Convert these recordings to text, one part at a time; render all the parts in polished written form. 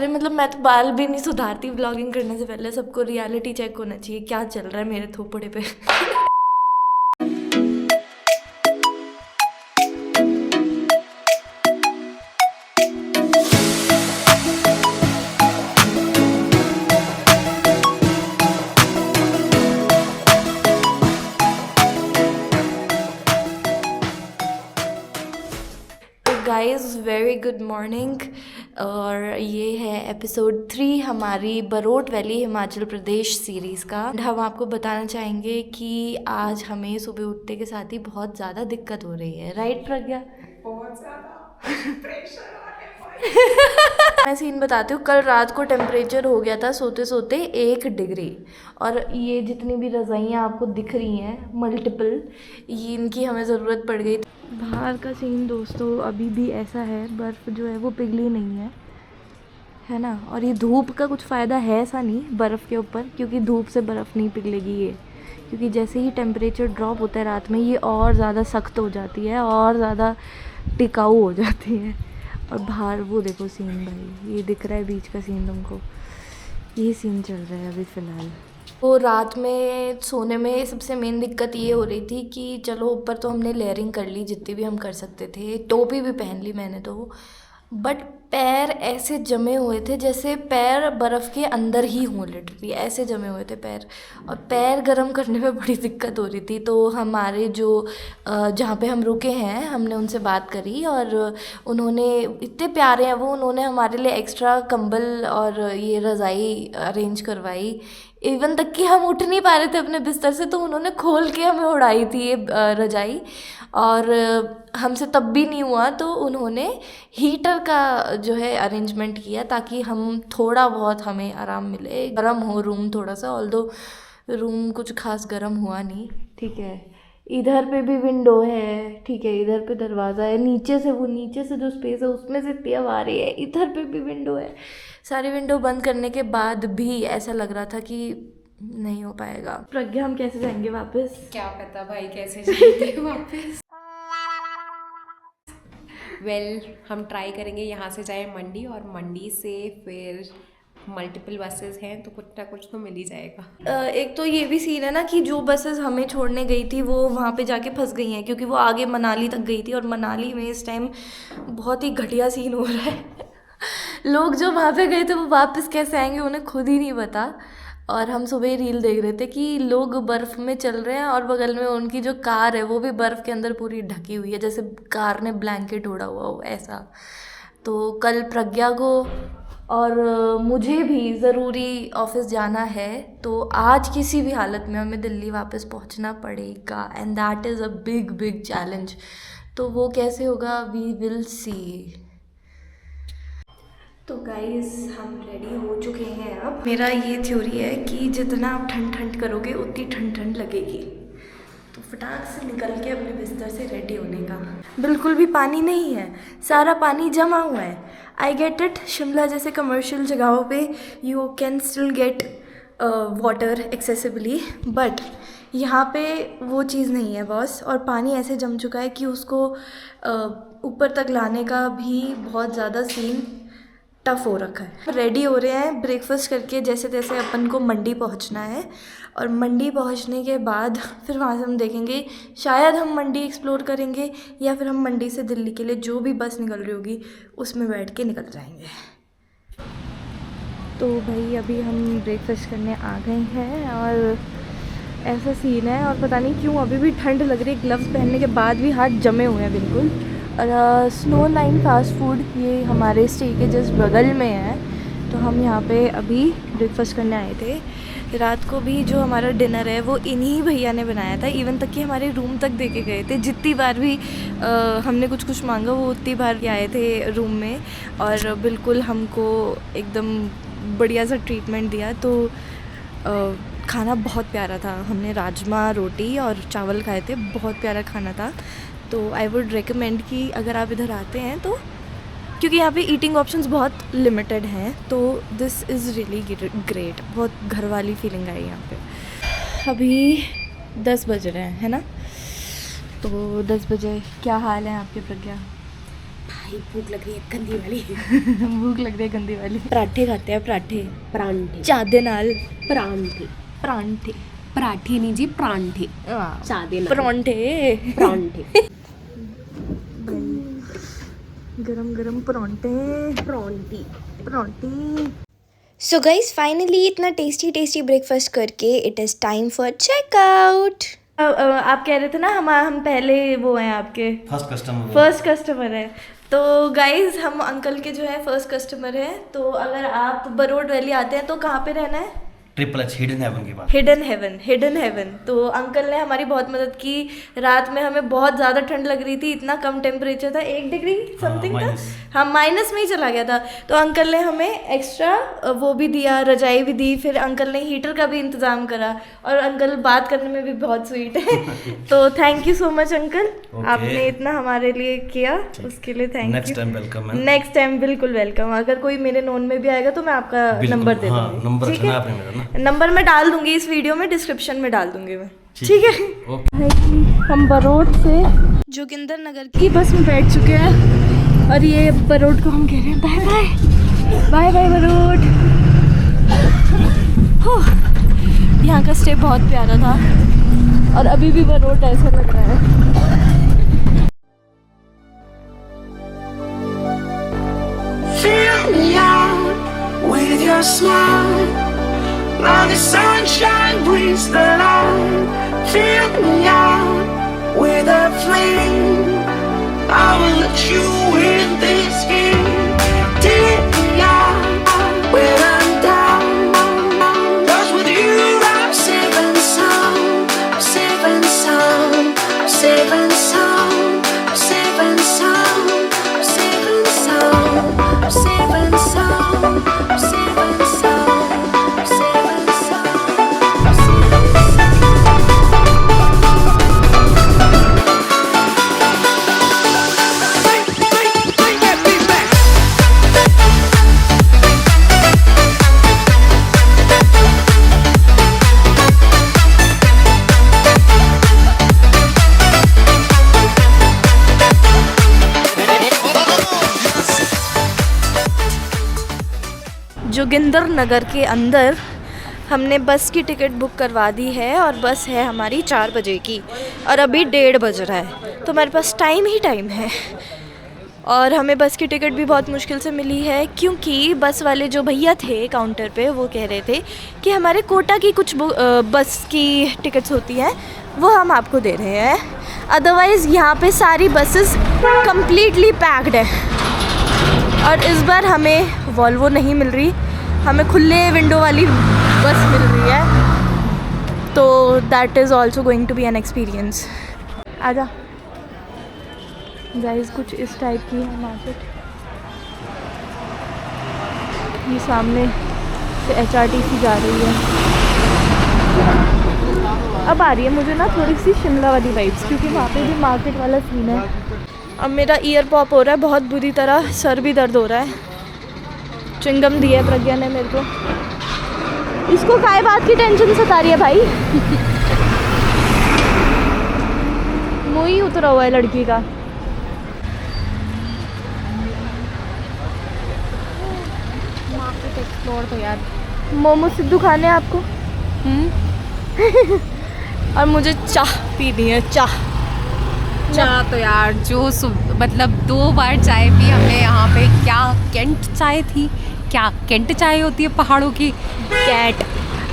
अरे मतलब मैं तो बाल भी नहीं सुधारती व्लॉगिंग करने से पहले। सबको रियलिटी चेक होना चाहिए क्या चल रहा है मेरे थोपड़े पे। Guys very good morning. और ये है एपिसोड 3 हमारी बरोट वैली हिमाचल प्रदेश सीरीज़ का। हम आपको बताना चाहेंगे कि आज हमें सुबह उठने के साथ ही बहुत ज़्यादा दिक्कत हो रही है। राइट प्रज्ञा? बहुत ज़्यादा प्रेशर आ रहा है। मैं सीन बताती हूँ। कल रात को टेम्परेचर हो गया था सोते सोते 1 डिग्री। और ये जितनी भी रज़ाइयाँ आपको दिख रही हैं मल्टीपल, ये इनकी हमें ज़रूरत पड़ गई। बाहर का सीन दोस्तों अभी भी ऐसा है, बर्फ़ जो है वो पिघली नहीं है ना। और ये धूप का कुछ फ़ायदा है ऐसा नहीं बर्फ़ के ऊपर, क्योंकि धूप से बर्फ़ नहीं पिघलेगी ये। क्योंकि जैसे ही टेम्परेचर ड्रॉप होता है रात में, ये और ज़्यादा सख्त हो जाती है और ज़्यादा टिकाऊ हो जाती है। और बाहर वो देखो सीन भाई, ये दिख रहा है बीच का सीन तुमको, ये सीन चल रहा है अभी फ़िलहाल। वो रात में सोने में सबसे मेन दिक्कत ये हो रही थी कि चलो ऊपर तो हमने लेयरिंग कर ली जितनी भी हम कर सकते थे, टोपी भी पहन ली मैंने तो, बट पैर ऐसे जमे हुए थे जैसे पैर बर्फ़ के अंदर ही हों, लिटरली ऐसे जमे हुए थे पैर। और पैर गर्म करने में बड़ी दिक्कत हो रही थी। तो हमारे जो जहाँ पे हम रुके हैं, हमने उनसे बात करी और उन्होंने, इतने प्यारे हैं वो, उन्होंने हमारे लिए एक्स्ट्रा कंबल और ये रज़ाई अरेंज करवाई। इवन तक कि हम उठ नहीं पा रहे थे अपने बिस्तर से, तो उन्होंने खोल के हमें उड़ाई थी ये रज़ाई। और हमसे तब भी नहीं हुआ तो उन्होंने हीटर का जो है अरेंजमेंट किया ताकि हम थोड़ा बहुत हमें आराम मिले, गर्म हो रूम थोड़ा सा। ऑल्दो रूम कुछ खास गर्म हुआ नहीं, ठीक है। इधर पे भी विंडो है, ठीक है, इधर पे दरवाज़ा है, नीचे से वो नीचे से जो स्पेस है उसमें से इतनी हवा आ रही है, इधर पे भी विंडो है। सारी विंडो बंद करने के बाद भी ऐसा लग रहा था कि नहीं हो पाएगा। प्रज्ञा हम कैसे जाएंगे वापस? क्या पता भाई कैसे जाएंगे वापस। हम ट्राई करेंगे यहाँ से जाए मंडी, और मंडी से फिर मल्टीपल बसेस हैं तो कुछ ना कुछ तो मिल ही जाएगा। एक तो ये भी सीन है ना कि जो बसेस हमें छोड़ने गई थी वो वहाँ पे जाके फंस गई हैं, क्योंकि वो आगे मनाली तक गई थी। और मनाली में इस टाइम बहुत ही घटिया सीन हो रहा है। लोग जो वहाँ पे गए थे वो वापस कैसे आएंगे उन्हें खुद ही नहीं पता। और हम सुबह ही रील देख रहे थे कि लोग बर्फ़ में चल रहे हैं और बगल में उनकी जो कार है वो भी बर्फ़ के अंदर पूरी ढकी हुई है, जैसे कार ने ब्लैंकेट ओढ़ा हुआ हो ऐसा। तो कल प्रज्ञा को और मुझे भी ज़रूरी ऑफिस जाना है, तो आज किसी भी हालत में हमें दिल्ली वापस पहुंचना पड़ेगा, and that is a big big challenge. तो वो कैसे होगा वी विल सी। तो गाइस हम रेडी हो चुके हैं। अब मेरा ये थ्योरी है कि जितना आप ठंड ठंड करोगे उतनी ठंड ठंड लगेगी। तो फटाक से निकल के अपने बिस्तर से रेडी होने का। बिल्कुल भी पानी नहीं है, सारा पानी जमा हुआ है। आई गेट इट, शिमला जैसे कमर्शियल जगहों पे you can still get water accessibly, but यहाँ पे वो चीज़ नहीं है बॉस। और पानी ऐसे जम चुका है कि उसको ऊपर तक लाने का भी बहुत ज़्यादा सीन टफ़ हो रखा है। रेडी हो रहे हैं ब्रेकफास्ट करके, जैसे तैसे अपन को मंडी पहुंचना है। और मंडी पहुंचने के बाद फिर वहाँ से हम देखेंगे, शायद हम मंडी एक्सप्लोर करेंगे या फिर हम मंडी से दिल्ली के लिए जो भी बस निकल रही होगी उसमें बैठ के निकल जाएंगे। तो भाई अभी हम ब्रेकफास्ट करने आ गए हैं और ऐसा सीन है, और पता नहीं क्यों अभी भी ठंड लग रही है। ग्लव्स पहनने के बाद भी हाथ जमे हुए हैं बिल्कुल। और स्नो लाइन फास्ट फूड ये हमारे स्टे के जस्ट बगल में है, तो हम यहाँ पे अभी ब्रेकफास्ट करने आए थे। रात को भी जो हमारा डिनर है वो इन्हीं भैया ने बनाया था, इवन तक कि हमारे रूम तक दे के गए थे। जितनी बार भी हमने कुछ कुछ मांगा वो उतनी बार आए थे रूम में, और बिल्कुल हमको एकदम बढ़िया सा ट्रीटमेंट दिया। तो खाना बहुत प्यारा था। हमने राजमा रोटी और चावल खाए थे, बहुत प्यारा खाना था। तो आई वुड रिकमेंड कि अगर आप इधर आते हैं तो, क्योंकि यहाँ पे ईटिंग ऑप्शंस बहुत लिमिटेड हैं, तो दिस इज़ रियली ग्रेट। बहुत घर वाली फीलिंग आई यहाँ पे। अभी 10 बज रहे हैं, है ना? तो 10 बजे क्या हाल है आपके प्रज्ञा? भाई भूख लग रही है गंदी वाली। भूख लग रही है गंदी वाली। पराठे खाते हैं, पराठे परांठे चादे नाल। परांठे परांठे पराठे नहीं जी, परांठे चादे नाल। परांठे परांठे गरम गरम परांठे परांठे परांठे। सो गाइस फाइनली इतना टेस्टी टेस्टी ब्रेकफास्ट करके it is time for checkout. आप कह रहे थे ना हम पहले वो हैं आपके फर्स्ट कस्टमर है। तो गाइस हम अंकल के जो है फर्स्ट कस्टमर है। तो अगर आप बरोड वैली आते हैं तो कहाँ पे रहना है? ट्रिपल एच हिडन हेवन के पास। Hidden heaven. तो अंकल ने हमारी बहुत मदद की। रात में हमें बहुत ज़्यादा ठंड लग रही थी, इतना कम टेम्परेचर था, 1 डिग्री समथिंग था। हाँ माइनस में ही चला गया था। तो अंकल ने हमें एक्स्ट्रा वो भी दिया, रजाई भी दी। फिर अंकल ने हीटर का भी इंतज़ाम करा। और अंकल बात करने में भी बहुत स्वीट है। तो thank you so much uncle, आपने इतना हमारे लिए किया, उसके लिए thank you. Next time welcome. Next time बिल्कुल वेलकम। अगर कोई मेरे नोन में भी आएगा तो मैं आपका नंबर दे दूँगी। ठीक है, नंबर मैं डाल दूंगी इस वीडियो में, डिस्क्रिप्शन में डाल दूंगी मैं। ठीक है। हम बरोड से जोगिंदर नगर की बस में बैठ चुके हैं और ये बरोड को हम कह रहे हैं bye bye bye bye Baroda. यहाँ का स्टे बहुत प्यारा था और अभी भी बरोड ऐसा लग रहा है। Fill me out with your smile. Now the sunshine brings the light. Fill me out with a flame. I will let you in this game. Take me out when I'm down. 'Cause with you I'm safe and sound. Safe and sound. Safe and sound. Safe and sound. Safe and sound. Safe and sound. Safe and sound. Safe and sound. Safe and sound. Bring that beat back. Joginder नगर के अंदर हमने बस की ticket book करवा दी है और बस है हमारी 4 बजे की और अभी 1:30 बज रहा है। तो हमारे पास टाइम ही टाइम है। और हमें बस की टिकट भी बहुत मुश्किल से मिली है क्योंकि बस वाले जो भैया थे काउंटर पे वो कह रहे थे कि हमारे कोटा की कुछ बस की टिकट्स होती हैं वो हम आपको दे रहे हैं, अदरवाइज़ यहाँ पे सारी बसेस कम्प्लीटली पैक्ड है। और इस बार हमें वॉल्वो नहीं मिल रही, हमें खुले विंडो वाली बस मिल रही है। तो that is also going to be an experience. आजा गाइस, कुछ इस टाइप की है मार्केट। ये सामने से HRTC जा रही है। अब आ रही है मुझे ना थोड़ी सी शिमला वाली वाइब्स, क्योंकि वहाँ पे भी मार्केट वाला सीन है। अब मेरा ईयर पॉप हो रहा है बहुत बुरी तरह, सर भी दर्द हो रहा है। च्युइंगम दी है प्रज्ञा ने मेरे को। इसको काय बात की टेंशन सता रही है भाई। मुँह ही उतरा हुआ है लड़की का। मार्केट एक्सप्लोर तो यार। मोमो सिद्धू खाने हैं आपको? और मुझे चाह पीनी है, चाह। तो यार जो मतलब 2 बार चाय पी हमने यहाँ पे। क्या कैंट चाय थी, क्या कैंट चाय होती है पहाड़ों की। कैट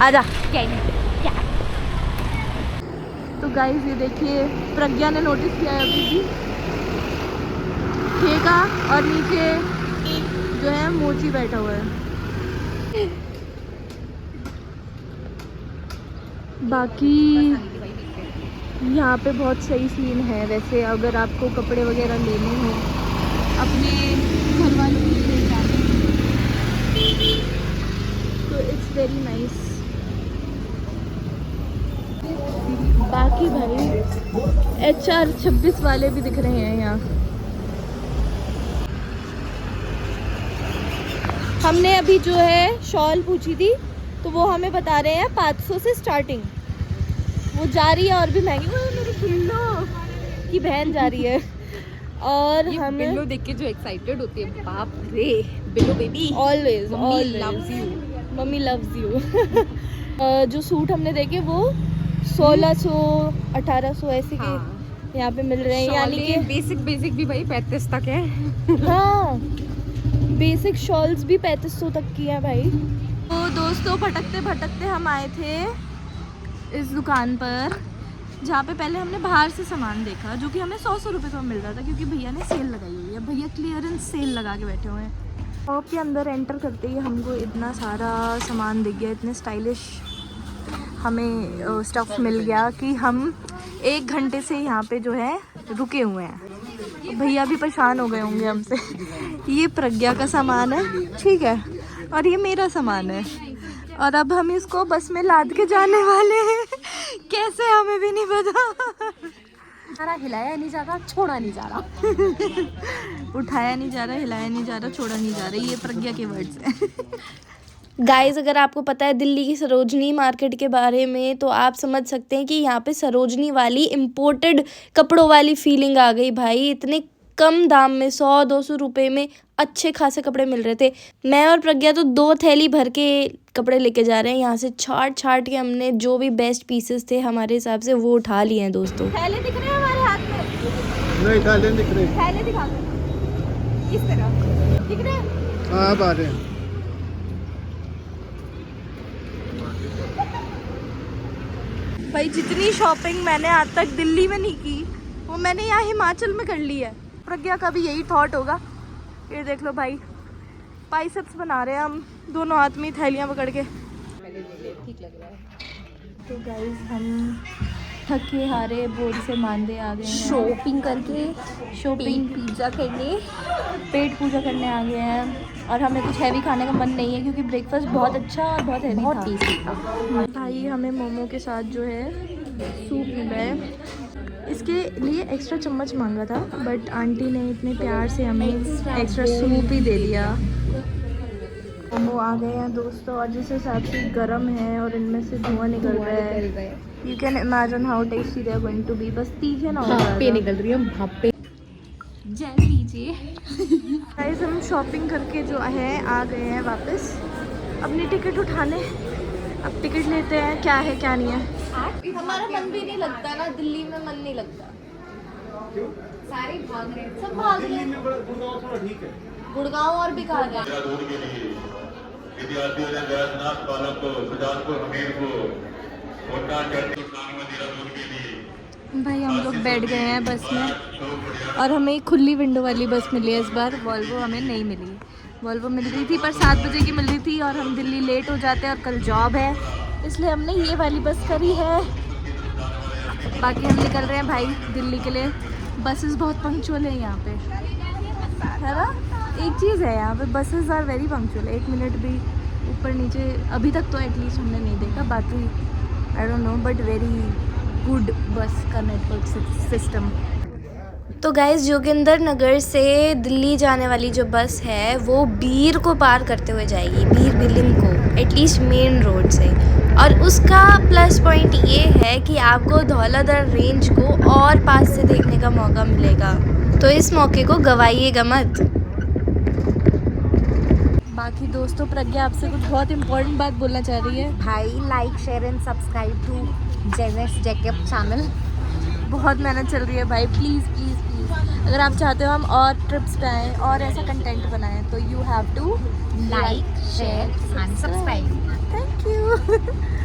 आजा कैट। तो गाइस ये देखिए प्रज्ञा ने नोटिस किया है अभी भी ठेका और नीचे जो है मोची बैठा हुआ है। बाकी यहाँ पे बहुत सही सीन है वैसे, अगर आपको कपड़े वगैरह लेने हो अपने घर वालों के लिए जाने तो इट्स वेरी नाइस। बाकी भाई HR 26 वाले भी दिख रहे हैं यहाँ। हमने अभी जो है शॉल पूछी थी तो वो हमें बता रहे हैं 500 से स्टार्टिंग। वो जा रही है और भी महंगी। वो मेरी किलो की बहन जा रही है और ये हमें बिल्लो देख के जो एक्साइटेड होती है, बाप रे, बिल्लो baby always mummy loves you. Mummy loves you. जो सूट हमने देखे वो 1600 1800 ऐसे के यहाँ पे मिल रहे हैं, यानी कि बेसिक भी भाई 35 तक है। हाँ बेसिक शॉल्स भी 3500 तक की है भाई। तो दोस्तों भटकते भटकते हम आए थे इस दुकान पर, जहाँ पे पहले हमने बाहर से सामान देखा जो कि हमें 100 रुपये का मिल रहा था, क्योंकि भैया ने सेल लगाई हुई है। भैया क्लियरेंस सेल लगा के बैठे हुए हैं। शॉप के अंदर एंटर करते ही हमको इतना सारा सामान दिख गया, इतने स्टाइलिश हमें स्टफ़ मिल गया कि हम 1 घंटे से यहाँ पे जो है रुके हुए हैं। भैया भी परेशान हो गए होंगे हमसे। ये प्रज्ञा का सामान है, ठीक है, और ये मेरा सामान है, और अब हम इसको बस में लाद के जाने वाले हैं। कैसे हमें भी नहीं पता। सारा हिलाया नहीं जा रहा, छोड़ा नहीं जा रहा। उठाया नहीं जा रहा, हिलाया नहीं जा रहा, छोड़ा नहीं जा रहा, ये प्रज्ञा के वर्ड्स हैं। गाइस अगर आपको पता है दिल्ली की सरोजनी मार्केट के बारे में, तो आप समझ सकते हैं कि यहाँ पे सरोजनी वाली इम्पोर्टेड कपड़ों वाली फीलिंग आ गई भाई। इतने कम दाम में 100-200 रुपये में अच्छे खासे कपड़े मिल रहे थे। मैं और प्रज्ञा तो 2 थैली भर के कपड़े लेके जा रहे हैं यहाँ से। छाट छाट के हमने जो भी बेस्ट पीसेस थे हमारे हिसाब से वो उठा लिए हैं दोस्तों। थैले दिख रहे हैं हमारे हाथ में? नहीं थैले दिख रहे। थैले दिखा दो इस तरह, दिख रहे हैं? हाँ अब आ रहे हैं। भाई जितनी शॉपिंग मैंने आज तक दिल्ली में नहीं की वो मैंने यहाँ हिमाचल में कर ली है। प्रज्ञा का भी यही थॉट होगा। ये देख लो भाई, बाइसेप्स बना रहे हैं हम दोनों हाथ में थैलियाँ पकड़ के। ठीक लग रहा है। तो गाइस हम थके हारे बोर से मांदे आ गए हैं। शॉपिंग करके शॉपिंग पिज्जा करने, पेट पूजा करने आ गए हैं, और हमें कुछ हैवी खाने का मन नहीं है क्योंकि ब्रेकफास्ट बहुत अच्छा और बहुत हैवी बहुत था। टेस्टी था। भाई हमें मोमो के साथ जो है सूप मिला है। इसके लिए एक्स्ट्रा चम्मच मांगा था, बट आंटी ने इतने प्यार से हमें एक्स्ट्रा सूप ही दे दिया। मोमो आ गए हैं दोस्तों, और जिस हिसाब से गर्म है और इनमें से धुआं निकल रहा है, you can imagine how tasty they are going to be. बस तीखे ना हो भापे निकल रही है, भापे। जय लीजिए। गाइस हम शॉपिंग करके जो है आ गए हैं वापस अपनी टिकट उठाने। अब टिकट लेते हैं, क्या है क्या नहीं है। हमारा मन भी नहीं लगता ना, दिल्ली में मन नहीं लगता। सारे भाग रहे हैं, सब भाग रहे हैं। गुड़गांव और बिकार है। विद्यार्थियों ने वैद्यनाथ बालक को सुजानपुर हमीर को वोटा करके दूध के लिए। भाई हम लोग बैठ गए हैं बस में, और हमें खुली विंडो वाली बस मिली है इस बार। वॉल्वो हमें नहीं मिली। वॉल्वो मिल रही थी पर 7 बजे की मिल रही थी, और हम दिल्ली लेट हो जाते हैं और कल जॉब है, इसलिए हमने ये वाली बस करी है। बाकी हम निकल रहे हैं भाई दिल्ली के लिए। बसेस बहुत पंक्चुअल है यहाँ पे, है ना। एक चीज़ है यहाँ पे, buses are very punctual. 1 minute भी ऊपर नीचे अभी तक तो एटलीस्ट हमने नहीं देखा। बाकी I don't know, but very good बस का नेटवर्क सिस्टम। तो गाइस जोगिंदर नगर से दिल्ली जाने वाली जो बस है वो बीर को पार करते हुए जाएगी, बीर बिलिंग को, एटलीस्ट मेन रोड से। और उसका प्लस पॉइंट ये है कि आपको धौलाधर रेंज को और पास से देखने का मौका मिलेगा, तो इस मौके को गवाइएगा मत। बाकी दोस्तों प्रज्ञा आपसे कुछ बहुत इम्पोर्टेंट बात बोलना चाह रही है। भाई like share and subscribe to जेनेस जैकब चैनल। बहुत मेहनत चल रही है भाई, प्लीज़ प्लीज़ प्लीज़ अगर आप चाहते हो हम और ट्रिप्स पे आएँ और ऐसा कंटेंट बनाएं तो you have to like share and subscribe. Thank you.